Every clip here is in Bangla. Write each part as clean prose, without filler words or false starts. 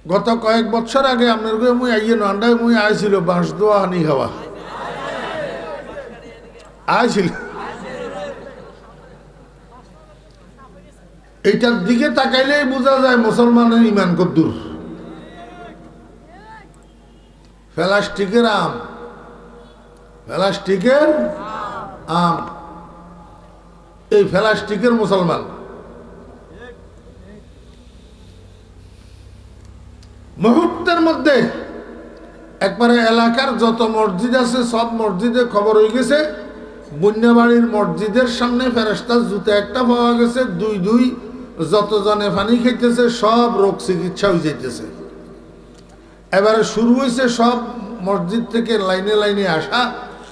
গত কয়েক বছর আগে আপনার মুই আইয়ে নান্ডায় মুই আইছিল বাঁশ দোয়া হানি খাওয়া আইছিল। এইটার দিকে তাকাইলেই বোঝা যায় মুসলমানের ইমান কদ্দুর। প্লাস্টিকের আম, প্লাস্টিকের আম, এই প্লাস্টিকের মুসলমান। মুহূর্তের মধ্যে একবারে এলাকার যত মসজিদ আছে সব মসজিদে খবর হয়ে গেছে। বন্যাবাড়ির মসজিদের সামনে ফেরেশতার জুতা একটা পাওয়া গেছে, দুই যতজনে পানি খাইতেছে সব রোগ চিকিৎসা হয়ে যাইতেছে। এবারে শুরু হয়েছে সব মসজিদ থেকে লাইনে লাইনে আসা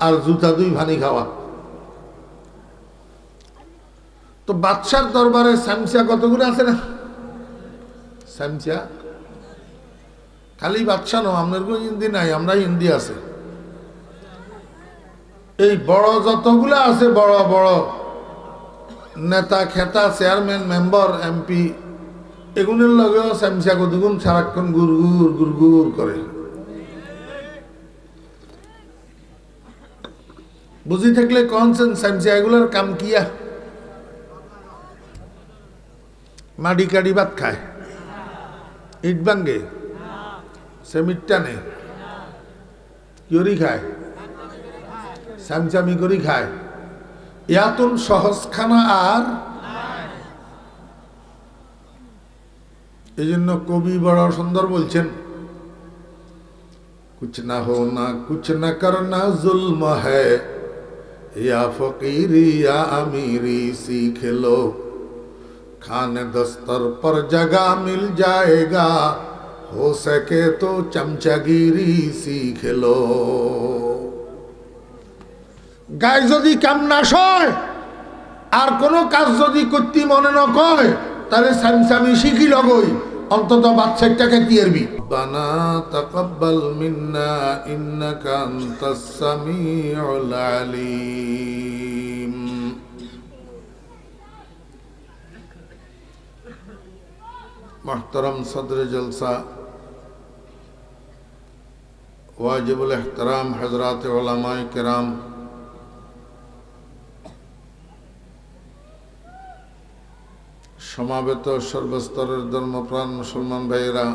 আর জুতা দুই পানি খাওয়া। তো বাদশার দরবারে সামসিয়া কতগুলো আছে না? সামসিয়া খালি বাদশা নো, আপনার কোনো হিন্দি নাই, আমরা হিন্দি আছে। এই বড় যতগুলো আছে বড় বড় নেতা খেতা চেয়ারম্যান মেম্বার এমপি এগুলোর লগেও সামসিয়া কতগুণ সারাক্ষণ গুড়গুড় গুড়গুড় করে। বুঝি থাকলে কনছেন সামসিয়া এগুলোর কাম কিয়া? মাটি কাটি ভাত খায়, ইট ভাঙ্গে, সেমিট টানে, কিয়রি খায়, চামচামি করি খায়। ইয়াতুন সহজ খানা আর। এই জন্য কবি বড় সুন্দর বলছেন, কুছ না হো না কুছ না করনা জুলম হ্যায়, ইয়া ফকিরি ইয়া আমিরি सीख लो, खाने दस्तर पर जगह मिल जाएगा, हो सके तो चमचागिरी सीख लो। গায়ে যদি কাম না সয় আর কোনো কাজ যদি করতে মনে না কয় তাহলে সামসামি শিখি লগই, অন্তত বাচ্চাটাকে দিয়েরবি। বানা তাকাব্বাল মিন্না ইন্নাকা আনতাস সামিউল আলিম। মুহতারাম সদরে জলসা, ওয়াজিবুল ইহতিরাম হযরত উলামায়ে কিরাম, সমাবেত সর্বস্তরের ধর্মপ্রাণ মুসলমান ভাইয়েরা,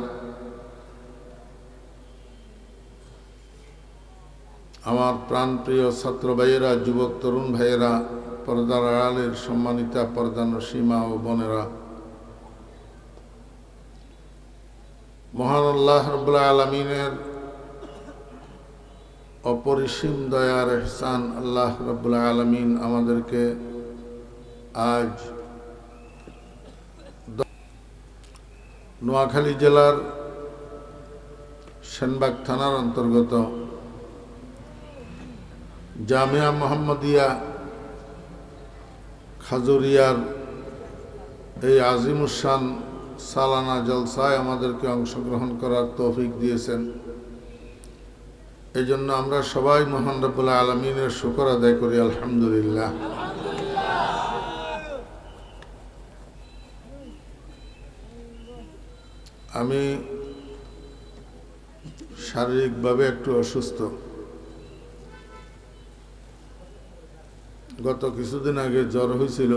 আমার প্রাণপ্রিয় ছাত্র ভাইয়েরা, যুবক তরুণ ভাইয়েরা, পর্দার আড়ালের সম্মানিতা পর্দানসীমা ও বোনেরা, মহান আল্লাহ রাব্বুল আলামিনের অপরিসীম দয়ার ইহসান আল্লাহ রাব্বুল আলামিন আমাদেরকে আজ নোয়াখালী জেলার সেনবাগ থানার অন্তর্গত জামিয়া মোহাম্মদিয়া খাজুরিয়ার এই আজিমুসান সালানা জলসায় আমাদেরকে অংশগ্রহণ করার তৌফিক দিয়েছেন। এই জন্য আমরা সবাই মহান রব্বুল আলামিনের শুকর আদায় করি, আলহামদুলিল্লাহ। আমি শারীরিকভাবে একটু অসুস্থ। গত কিছুদিন আগে জ্বর হয়েছিল,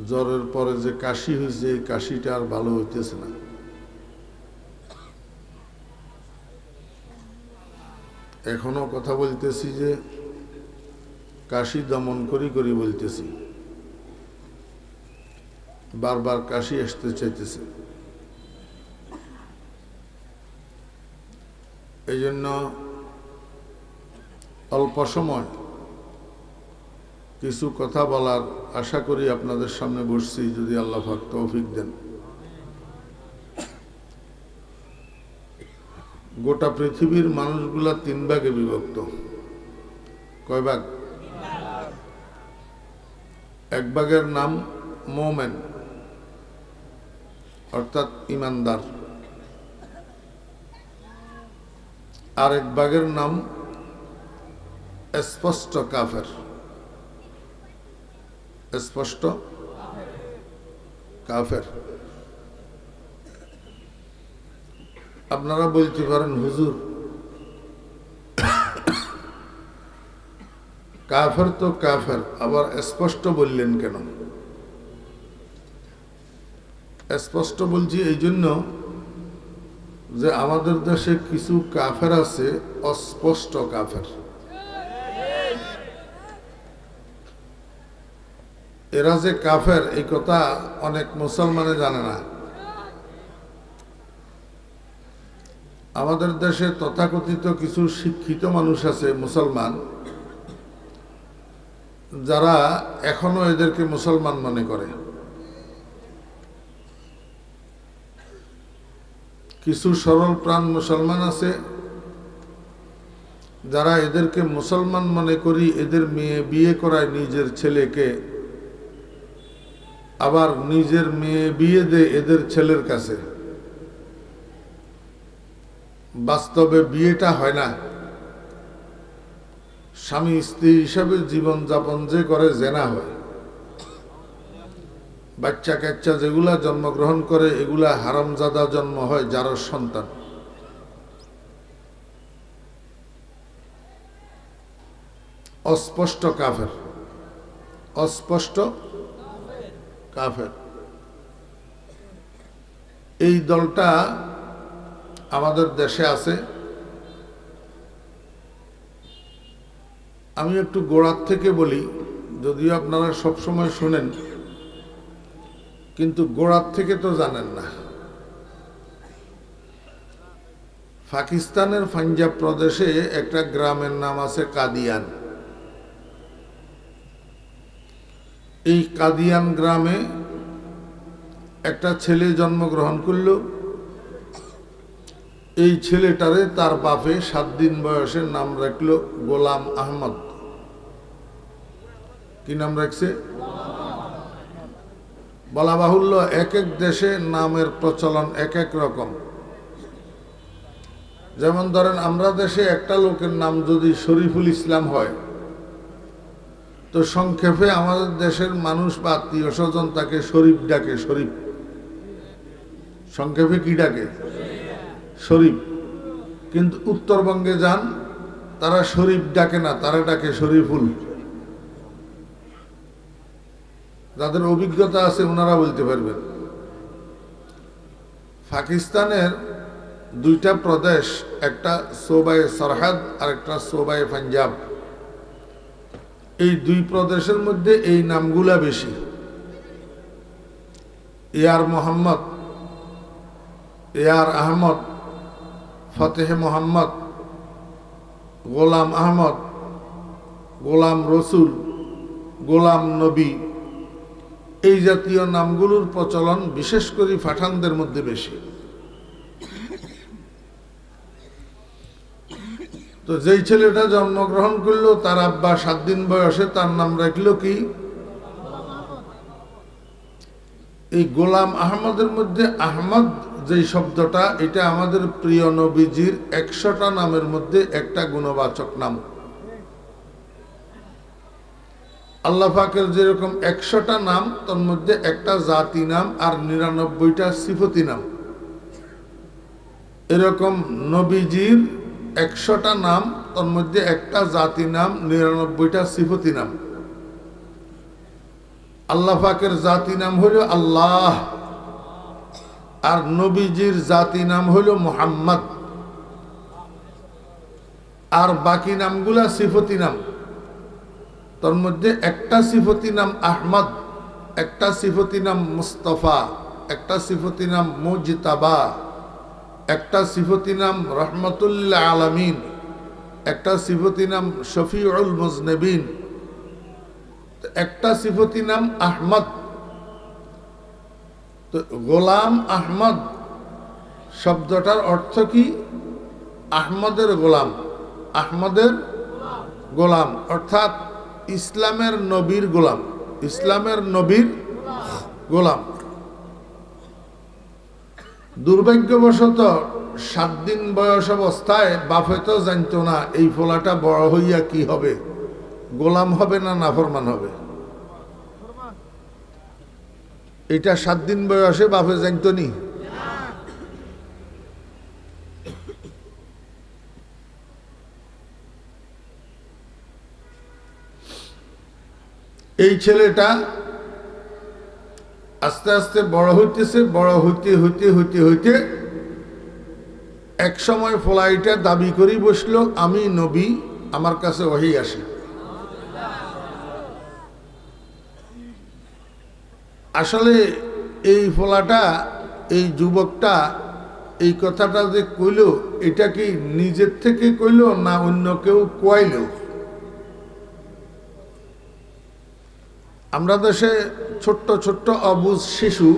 জ্বরের পরে যে কাশি হয়েছে এই কাশিটা আর ভালো হইতেছে না। এখনো কথা বলতেছি যে কাশি দমন করি করি বলতেছি, বারবার কাশি আসতে চাইতেছে। এই জন্য অল্প সময় কিছু কথা বলার আশা করি আপনাদের সামনে বসছি, যদি আল্লাহ পাক তৌফিক দেন। গোটা পৃথিবীর মানুষগুলা 3 ভাগে বিভক্ত। কয় ভাগ? এক ভাগের নাম মোমেন, অর্থাৎ ইমানদার। আরেক ভাগের নাম স্পষ্ট কাফের। স্পষ্ট কাফের। আপনারা বলতে পারেন হুজুর কাফের তো কাফের, আবার স্পষ্ট বললেন কেন? স্পষ্ট বলছি এই জন্য যে আমাদের দেশে কিছু কাফের আছে অস্পষ্ট কাফের। এরা যে কাফের এই কথা অনেক মুসলমানে জানে না। আমাদের দেশে তথাকথিত কিছু শিক্ষিত মানুষ আছে মুসলমান, যারা এখনো এদেরকে মুসলমান মনে করে। কিছু সরল প্রাণ মুসলমান আছে যারা এদেরকে মুসলমান মনে করি, এদের মেয়ে বিয়ে করায় নিজের ছেলেকে, আবার নিজের মেয়ে বিয়ে দেয় এদের ছেলের কাছে। বাস্তবে বিয়েটা হয় না, স্বামী স্ত্রী হিসাবে জীবন যাপন যে করে জেনা হয়। বাচ্চা কাচ্চা যেগুলা জন্মগ্রহণ করে এগুলা হারামজাদা জন্ম হয়, যার সন্তান। অস্পষ্ট কাফের, অস্পষ্ট কাফের। এই দলটা আমাদের দেশে আছে। আমি একটু গোড়ার থেকে বলি, যদিও আপনারা সবসময় শুনেন, কিন্তু গোড়ার থেকে তো জানেন না। পাকিস্তানের পাঞ্জাব প্রদেশে একটা গ্রামের নাম আছে কাদিয়ান। এই কাদিয়ান গ্রামে একটা ছেলে জন্মগ্রহণ করল। এই ছেলেটারে তার বাপে 7 দিন বয়সে নাম রাখলো গোলাম আহমদ। কি নাম রাখছে? বলা বাহুল্য, এক এক দেশে নামের প্রচলন এক এক রকম। যেমন ধরেন আমরা দেশে একটা লোকের নাম যদি শরীফুল ইসলাম হয়, তো সংক্ষেপে আমাদের দেশের মানুষ বা আত্মীয় স্বজন তাকে শরীফ ডাকে। শরীফ সংক্ষেপে কি ডাকে? শরীফ। কিন্তু উত্তরবঙ্গে যান, তারা শরীফ ডাকে না, তারা ডাকে শরীফুল। যাদের অভিজ্ঞতা আছে ওনারা বলতে পারবেন। পাকিস্তানের 2টা প্রদেশ, একটা সোবায়ে সরহাদ আর একটা সোবায়ে পাঞ্জাব। এই 2 প্রদেশের মধ্যে এই নামগুলা বেশি। ইয়ার মোহাম্মদ, ইয়ার আহমদ, ফতেহ মোহাম্মদ, গোলাম আহমদ, গোলাম রসুল, গোলাম নবী, এই জাতীয় নামগুলোর প্রচলন বিশেষ করে পাঠানদের মধ্যে বেশি। তো যেই ছেলেটা জন্মগ্রহণ করলো, তার আব্বা 7 দিন বয়সে তার নাম রাখলো কি? এই গোলাম আহমদের মধ্যে আহমদ যেই শব্দটা, এটা আমাদের প্রিয় নবীজির 100টা নামের মধ্যে একটা গুণবাচক নাম। আল্লাহ পাকের যেরকম 100টা নাম, তার মধ্যে একটা জাতি নাম আর 99টা সিফতি নাম। এরকম নবীজির 100টা নাম, তার মধ্যে একটা জাতি নাম, 99টা সিফতি নাম। আল্লাহ পাকের জাতি নাম হলো আল্লাহ, আর নবীজির জাতি নাম হলো মুহাম্মদ, আর বাকি নামগুলা সিফতি নাম। তার মধ্যে একটা সিফতি নাম আহমদ, একটা সিফতি নাম মুস্তফা, একটা সিফতি নাম মুজতাবা, একটা সিফতি নাম রহমতুল্লাহ আলামিন, একটা সিফতি নাম শফিউল মুজনবিন, একটা সিফতি নাম আহমদ। তো গোলাম আহমদ শব্দটার অর্থ কি? আহমদের গোলাম, আহমদের গোলাম, অর্থাৎ ইসলামের নবীর গোলাম, ইসলামের নবীর গোলাম। দুর্ভাগ্যবশত 7 দিন বয়স অবস্থায় বাপে তো জানতো না এই ফোলাটা বড় হইয়া কি হবে, গোলাম হবে না নাফরমান হবে। এটা 7 দিন বয়সে বাপে জানতো নি। এই ছেলেটা আস্তে আস্তে বড় হইতেছে, বড় হইতে হইতে হইতে হইতে এক সময় ফলাইটা দাবি করি বসলো আমি নবী, আমার কাছে ওহী আসে। আসলে এই ফলাটা, এই যুবকটা এই কথাটা যে কইল, এটা কি নিজের থেকে কইল না অন্য কেউ কইল? আমরা দেশে ছোট্ট ছোট্ট অবুঝ শিশু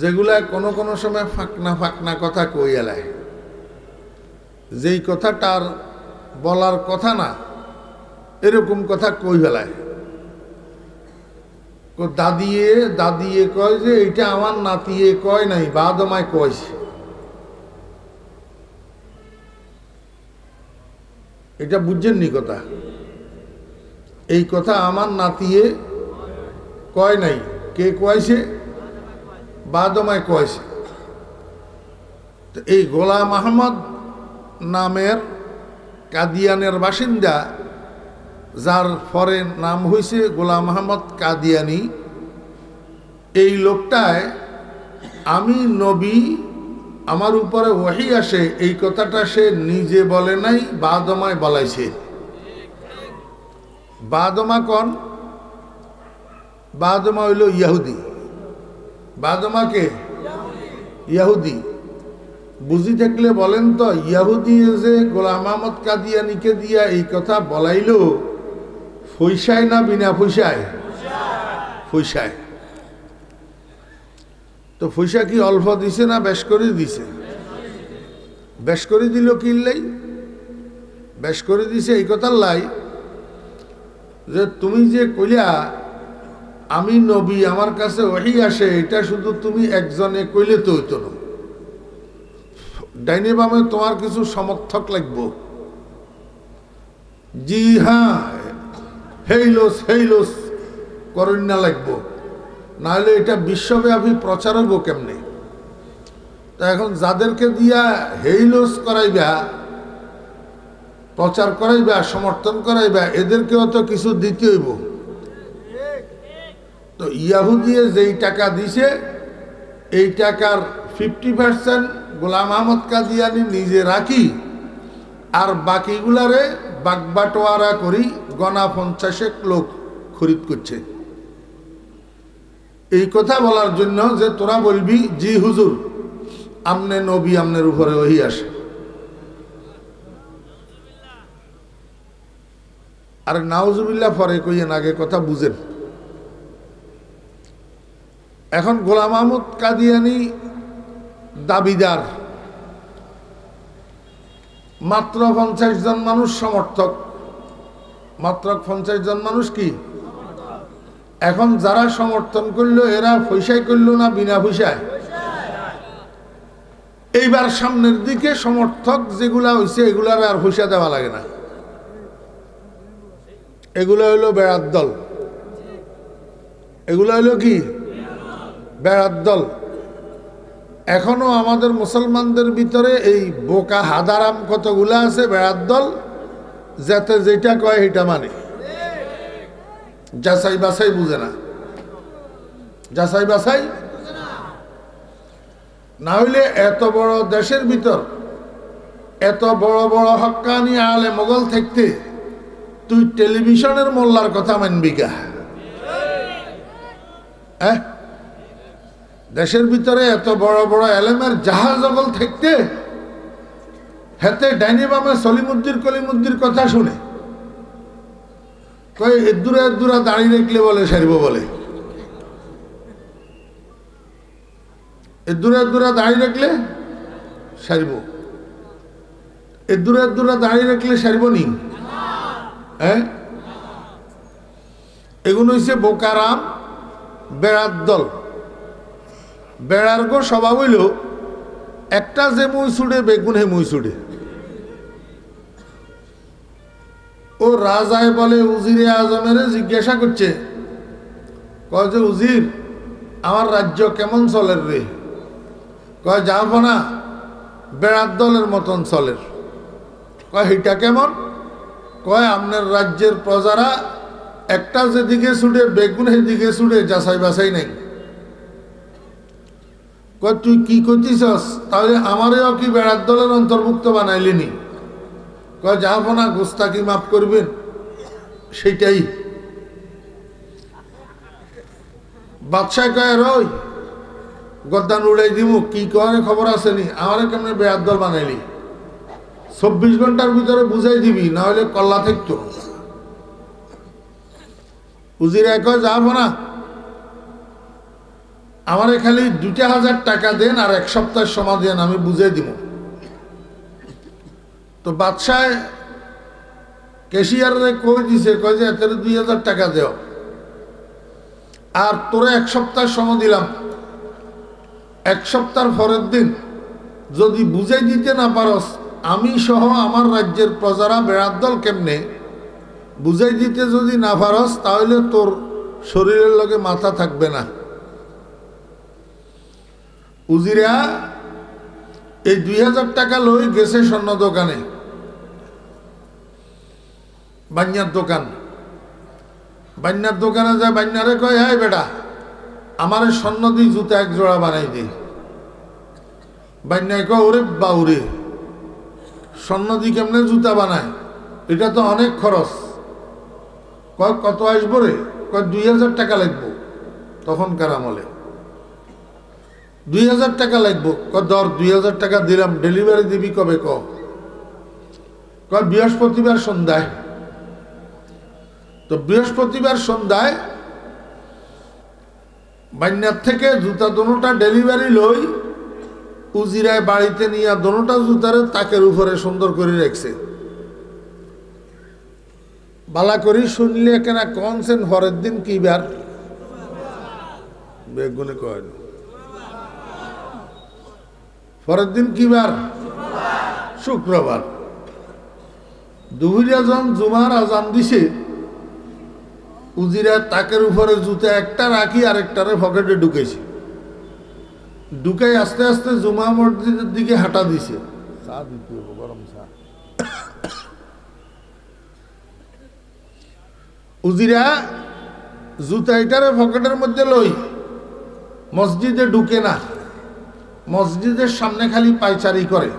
যেগুলা কোনো কোনো সময় ফাঁকনা ফাঁকনা কথা কই এলায়, যেই কথাটার বলার কথা না এরকম কথা কই ফেলায়। দাদিয়ে দাদিয়ে কয় যে এটা আমার নাতিয়ে কয় নাই, বাদমায় কয়ছে। এটা বুঝছেননি কথা? এই কথা আমার নাতিয়ে কয় নাই, কে কয়ছে? বাদমায় কয়ছে। তো এই গোলাম আহমদ নামের কাদিয়ানের বাসিন্দা, যার পরে নাম হয়েছে গোলাম আহমদ কাদিয়ানি, এই লোকটায় আমি নবী, আমার উপরে ওহী আসে, এই কথাটা সে নিজে বলে নাই, বাদমায় বলাইছে। বাদমা কোন? বাদমা হইল ইয়াহুদি। বাদমাকে ইয়াহুদি বুঝি থাকলে বলেন তো, ইয়াহুদি যে গোলাম আহমদ কাদিয়ানিকে দিয়া এই কথা বলাইল, ফৈসায় না বিনা ফৈসায়? ফৈসায়। তো ফৈসা কি অল্প দিছে না বেশ করে দিছে? বেশ করে দিল কিনলেই, বেশ করে দিছে এই কথার লাই যে তুমি যে কইলা আমি নবী, আমার কাছে ওহী আসে, এটা শুধু তুমি একজনে কইলে তো হইতো না, ডাইনে বামে তোমার কিছু সমর্থক লাগবো। জি হ্যাঁ, হেইলোস হেইলোস করেন না লাগবো, নাহলে এটা বিশ্বব্যাপী প্রচার হইব কেমনে? তা এখন যাদেরকে দিয়া হেইলোস করাইবা, প্রচার করাইবা, সমর্থন করাইবা, এদেরকেও তো কিছু দিতে হইব। তো ইয়াহুদিয়ে যেই টাকা দিছে, এই টাকার 50% গোলাম আহমদ কাদিয়ানি নিজে রাখি, আর বাকিগুলারে বাগবাটোয়ারা করি গনা 50 লোক খরিদ করছে। এই কথা বলার জন্য যে তোরা বলবি জি হুজুর আমনে নবী, আমনের উপরে ওহী আসে। আর নাউজুবিল্লাহ পরে কইয়েন, আগে কথা বুঝেন। এখন গোলাম আহমদ কাদিয়ানি দাবিদার, মাত্র 50 জন মানুষ সমর্থক, মাত্র 50 জন মানুষ কি। এখন যারা সমর্থন করলো এরা পয়সায় করলো না বিনা পয়সায়? এইবার সামনের দিকে সমর্থক যেগুলা হয়েছে এগুলার আর পয়সা দেওয়া লাগে না, এগুলো হইল বেড়ার দল। এগুলো হইল কি? বেড়ার দল। এখনো আমাদের মুসলমানদের ভিতরে এই বোকা হাদারাম কতগুলা আছে বেড়ার দল, যাতে যেটা কয় সেটা মানে, যাচাই বাছাই বুঝে না, যাচাই বাছাই না হইলে এত বড় দেশের ভিতর এত বড় বড় হক্কানি আলে মোগল থাকতে তুই টেলিভিশনের মোল্লার কথা মানবি কা? দেশের ভিতরে এত বড় বড় এলেমের জাহাজ জগল থাকতে হেতে ডাইনি বামে সলিমুদ্দির কলিমুদ্দির কথা শুনে কই এদুরা এদুরা দাঁড়িয়ে রাখলে বলে সারিব, বলে এদুরা এদুরা দাঁড়িয়ে রাখলে সারিব, এদুরা এদুরা দাঁড়িয়ে রাখলে সারিব নি? হ্যাঁ, এগুলো হচ্ছে বোকারাম বেড়ার দল। বেড়ার গো স্বভাব হইল একটা যে মুই ছুড়ে বেগুন হে মুই ছুড়ে। ও রাজায় বলে উজিরে আজমের জিজ্ঞাসা করছে, কয় যে উজির আমার রাজ্য কেমন চলের রে? কয় যাব না, বেড়ার দলের মতন চলের। কয় হিটা কেমন? কয় আপনার রাজ্যের প্রজারা একটা যেদিকে ছুটে বেগুন সেদিকে ছুটে যাচাই বাছাই নাই। কয় তুই কি করছিস? তাহলে আমারেও কি বেড়ার দলের অন্তর্ভুক্ত বানাইলিনি? কয় যাব না, গোস্তাকি মাফ করবেন। সেইটাই বাদশাহ কয় রই গদ্দান উড়াই দিব, কি করে খবর আসেনি, আমারে কেমনে বেড়ার দল বানাইলি? 24 ঘন্টার ভিতরে বুঝাই দিবি, না হলে কল্লা থাকতো। উজিরা কয় যাব না, আমারে খালি 2000 টাকা দেন আর 1 সপ্তাহ সময় দেন, আমি বুঝাই দিব। তো বাদশাহ ক্যাশিয়ারে কই দিছে, কয় যে এত 2000 টাকা দেও আর তোরে 1 সপ্তাহ সময় দিলাম। 1 সপ্তাহ পরের দিন যদি বুঝাই দিতে না পারস, আমি সহ আমার রাজ্যের প্রজারা বেড়ার দল কেমনে বুঝাই দিতে যদি না পারস, তাহলে তোর শরীরের লগে মাথা থাকবে না। উজিরা এই 2000 টাকা লই গেছে স্বর্ণ দোকানে, বান্যার দোকান। বান্যার দোকানে যায়, বান্যারে কয় হ্যাঁ বেটা আমারে স্বর্ণ দিয়ে জুতা 1 জোড়া বানাই দে। বান্যায় কয় ওরে বাউরে, স্বর্ণ দিয়ে কেমনে জুতা বানায়? এটা তো অনেক খরচ। কয় কত আসবো রে? কয় 2000 টাকা লাগবো। তখনকার আমলে 2000 টাকা লাগবো। কয় ধর 2000 টাকা দিলাম, ডেলিভারি দিবি কবে? কয় বৃহস্পতিবার সন্ধ্যায়। তো বৃহস্পতিবার সন্ধ্যায় বান্যার থেকে জুতা দোনোটা ডেলিভারি লই উজিরায় বাড়িতে নিয়ে দোনোটা জুতারে তাকের উপরে সুন্দর করে রাখছে। বালা করি শুনলে কেনা কনসেন পরের দিন কি বার? বেগুনে কয় পরের দিন কি বার? শুক্রবার। দুপুরে যখন জুমার আজান দিছে, উজিরা তাকের উপরে জুতা একটা রাখি আরেকটারে পকেটে ঢুকেছে। ঢুকাই আস্তে আস্তে জুমা মসজিদের দিকে হাঁটা দিছে। উজিরা জুতা এটারে পকেটের মধ্যে লই মসজিদে ঢুকে না, মসজিদের সামনে খালি পায়চারি করে।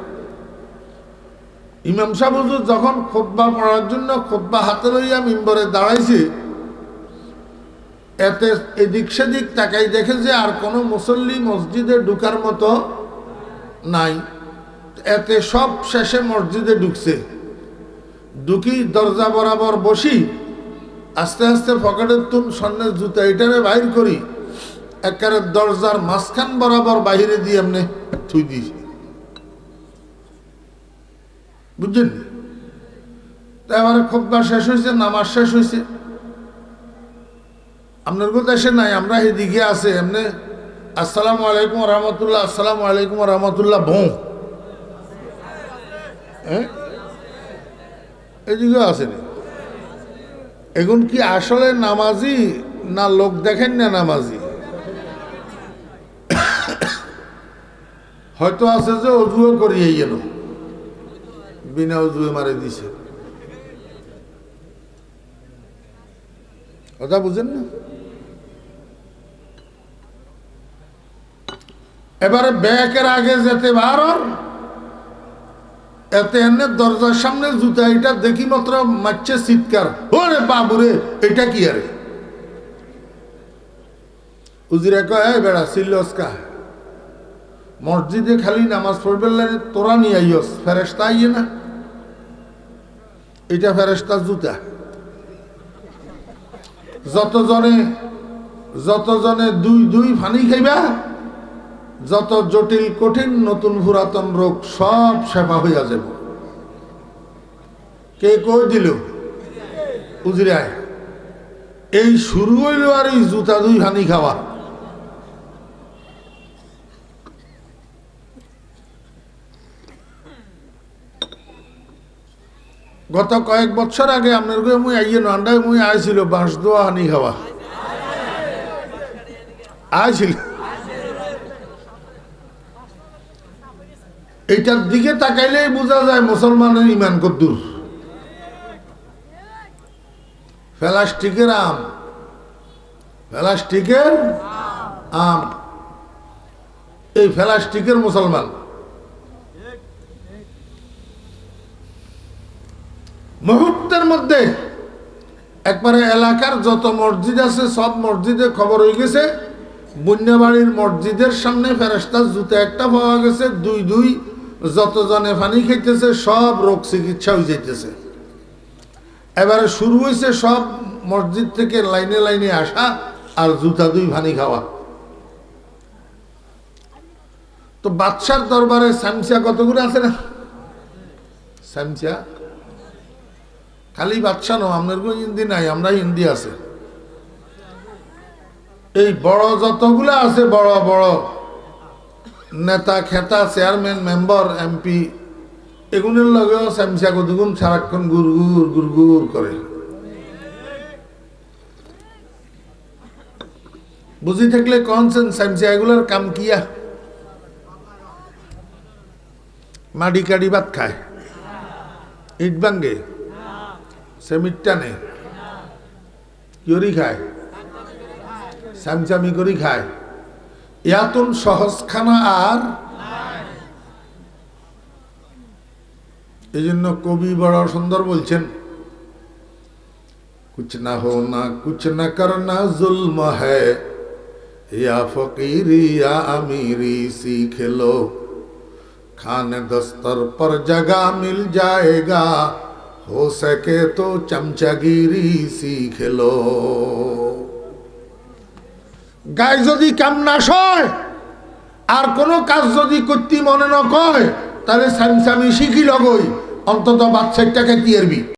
ইমাম সাহেব হুজুর যখন খুতবা পড়ার জন্য খুতবা হাতে লইয়া মিম্বরে দাঁড়াইছে, এতে এদিক সেদিক তাকাই দেখে যে আর কোনো মুসল্লি মসজিদে ঢুকার মতো নাই। এতে সব শেষে মসজিদে ঢুকছে। ঢুকি দরজা বরাবর বসি, আস্তে আস্তে পকেটের তুন স্বর্ণের জুতা এটারে বাইর করি, একেবারে দরজার মাঝখান বরাবর বাহিরে দিয়ে এমনি থুই দিয়েছি। বুঝছেন? এবারে খুতবা শেষ হয়েছে, নামাজ শেষ হয়েছে। আপনার কোথায় এসে নাই, আমরা এদিকে আছে এমনি আসসালামু আলাইকুম রহমতুল্লাহ, আসসালামু আলাইকুম রহমতুল্লাহ বউ এদিকেও আসেনি। এখন কি আসলে নামাজি না লোক দেখেন না নামাজি? হয়তো আছে যে অজুও করিয়ে গেল, বিনা অজুয়ে মারে দিছে। কথা বুঝেন না? এবারে ব্যাকের আগে যেতে বারণ, এতে এনে দরজার সামনে জুতা এটা দেখি মাত্র মারছে চিৎকার, ওরে বাবুরে এটা কি? আরে উজিরা কয় এই বেড়া সিল্লসকা, মসজিদে খালি নামাজ পড়বেন তোরা নিয়ে আইস, ফেরেস্তা আইয়ে না? এটা ফেরেস্তার জুতা। যতজনে দুই ফানি খাইবা, যত জটিল কঠিন নতুন পুরাতন রোগ সব সেবা হইয়া যাব। কে কই দিল? উজিরায়। এই শুরু হইল আর এই জুতা 2 ফানি খাওয়া। গত কয়েক বছর আগে আপনার মুই আইয়ে নান্ডায় মুই আইছিল বাঁশ দোয়া হানি খাওয়া আইছিল। এইটার দিকে তাকাইলেই বোঝা যায় মুসলমানের ইমান কদ্দুর। প্লাস্টিকের আম, প্লাস্টিকের আম, এই প্লাস্টিকের মুসলমান। মুহূর্তের মধ্যে একবারে এলাকার যত মসজিদ আছে সব মসজিদে খবর হয়ে গেছে, বুন্যাবাড়ির মসজিদের সামনে ফেরেশতার জুতা একটা পাওয়া গেছে, দুই দুই যতজনে পানি খাইতেছে সব রোগ চিকিৎসা হয়ে যাইতেছে। এবারে শুরু হয়েছে সব মসজিদ থেকে লাইনে লাইনে আসা আর জুতা দুই পানি খাওয়া। তো বাদশার দরবারে সামসিয়া কতগুলো আছে না? সামসিয়া খালি বাদশা নো, আপনার কোনো হিন্দি নাই, আমরা হিন্দি আছে। এই বড় যতগুলো আছে বড় বড় নেতা খেতা চেয়ারম্যান মেম্বার এমপি এগুলোর লগেও সামসিয়া কতগুণ সারাক্ষণ গুড়গুড় গুড়গুড় করে। বুঝি থাকলে কনসেন সামসিয়া এগুলোর কাম কিয়া? মাটি কাটি ভাত খায়, ইট ভাঙ্গে, সেমিট টানে, কিরি খায়, চামচামি করি খায়। ইয়াতুন সহজ খানা আর এই জন্য কবি বড় সুন্দর বলছেন, কুছ না হো না কুছ না করনা জুলম হ্যায়, ইয়া ফকিরি ইয়া আমিরি सीख लो, खाने दस्तर पर जगह मिल जाएगा, हो सके तो चमचागिरी सीख लो। গায়ে যদি কাম না সয় আর কোনো কাজ যদি করতে মনে না কয় তাহলে সামসামি শিখি লগই অন্তত বাচ্চাটাকে দিয়েরবি।